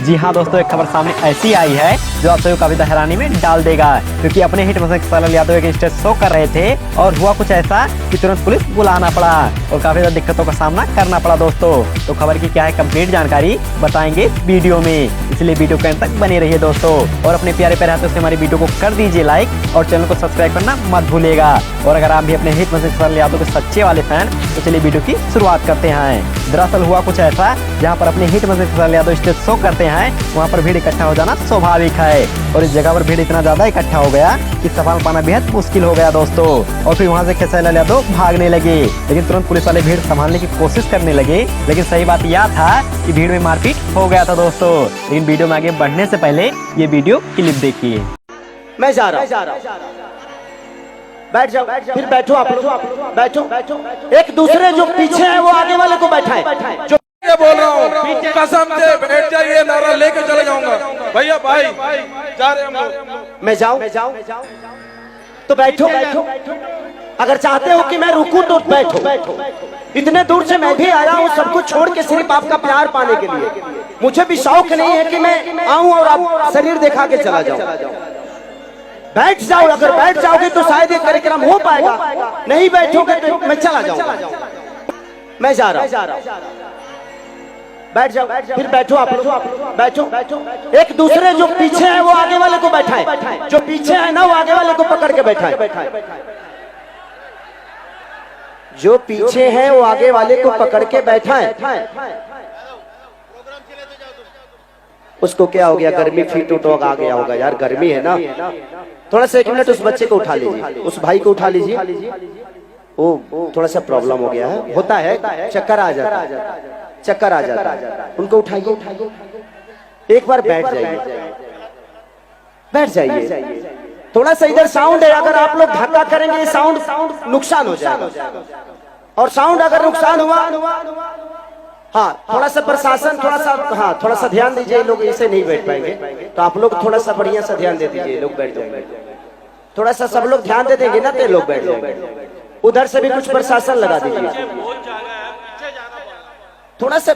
जी हाँ दोस्तों, एक खबर सामने ऐसी आई है जो आप सभी को काफी हैरानी में डाल देगा, क्योंकि अपने हिट मसक खेसारी यादव एक स्टेज शो कर रहे थे और हुआ कुछ ऐसा कि तुरंत पुलिस बुलाना पड़ा और काफी ज्यादा दिक्कतों का सामना करना पड़ा दोस्तों। तो खबर की क्या है कंप्लीट जानकारी बताएंगे वीडियो में, इसलिए वीडियो के अंत तक बने रहिए दोस्तों। और अपने प्यारे प्यारे हाथों से हमारी वीडियो को कर दीजिए लाइक और चैनल को सब्सक्राइब करना मत भूलिएगा। और अगर आप भी अपने हिट मसक खेसारी यादव के सच्चे वाले फैन तो चलिए वीडियो की शुरुआत करते हैं। दरअसल हुआ कुछ ऐसा, जहाँ पर अपने हिट मसक खेसारी यादव स्टेज शो करते हैं वहाँ पर भीड़ इकट्ठा हो जाना स्वाभाविक है और इस जगह पर भीड़ इतना ज्यादा इकट्ठा हो गया कि संभाल पाना बेहद मुश्किल हो गया दोस्तों। और फिर वहाँ से खेसारी यादव भागने लगे, लेकिन तुरंत पुलिस वाले भीड़ संभालने की कोशिश करने लगे। लेकिन सही बात यह था कि भीड़ में मारपीट हो गया था दोस्तों। लेकिन वीडियो में आगे बढ़ने से पहले ये वीडियो क्लिप देखिए। मैं जा रहा हूं। बैठ जाओ, फिर बैठो आप लोग, बैठो। एक दूसरे जो पीछे है वो आगे वाले को बैठाएं। जो मैं बोल रहा हूँ कसम से बैठ जाइए, नारा लेके चले जाऊंगा भैया भाई जा रहे हम। मैं जाऊं तो बैठो। अगर चाहते हो कि मैं रुकूं तो बैठो। इतने दूर से मैं भी आया हूँ सब कुछ छोड़ के सिर्फ आपका प्यार पाने के लिए। मुझे भी शौक नहीं है कि मैं आऊं और आप शरीर दिखा के चला जाऊं। बैठ जाओ, अगर बैठ जाओगे तो शायद ये कार्यक्रम हो पाएगा, नहीं बैठोगे तो मैं चला जाऊंगा। मैं जा रहा हूं। बैठ जाओ, फिर बैठो आप लोग, बैठो। एक दूसरे जो पीछे है वो आगे वाले को बैठाएं। जो पीछे है ना वो आगे वाले को पकड़ के बैठाएं। जो पीछे है वो आगे वाले को पकड़ के बैठाएं। उसको क्या हो गया, गर्मी फीट उठ आ गया होगा यार, गर्मी है ना। थोड़ा सा 1 मिनट उस बच्चे को उठा लीजिए, उस भाई को उठा लीजिए। वो थोड़ा सा प्रॉब्लम हो गया है, होता है, चक्कर आ जाता है। उनको उठाइए, एक बार बैठ जाइए। थोड़ा सा इधर साउंड है, अगर आप लोग धक्का करेंगे साउंड नुकसान हो जाएगा। और साउंड अगर नुकसान हुआ, हाँ थोड़ा सा प्रशासन थोड़ा सा ध्यान दीजिए। लोग ऐसे नहीं बैठ पाएंगे, तो आप लोग थोड़ा सा बढ़िया सा ध्यान दे दीजिए। लोग बैठ जाएंगे, थोड़ा सा सब लोग ध्यान दे देंगे ना तो लोग बैठ जाएंगे। उधर से भी कुछ प्रशासन लगा दीजिए थोड़ा सा।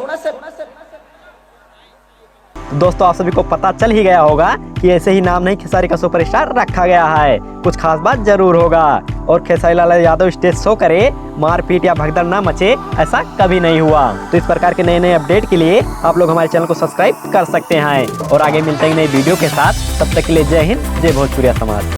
दोस्तों आप सभी को पता चल ही गया होगा कि ऐसे ही नाम नहीं खेसारी का सुपरस्टार रखा गया है, कुछ खास बात जरूर होगा। और खेसारी लाल यादव स्टेज शो करे, मारपीट या भगदड़ ना मचे, ऐसा कभी नहीं हुआ। तो इस प्रकार के नए नए अपडेट के लिए आप लोग हमारे चैनल को सब्सक्राइब कर सकते हैं और आगे मिलते हैं नई वीडियो के साथ। तब तक के लिए जय हिंद, जय भोजपुरिया समाज।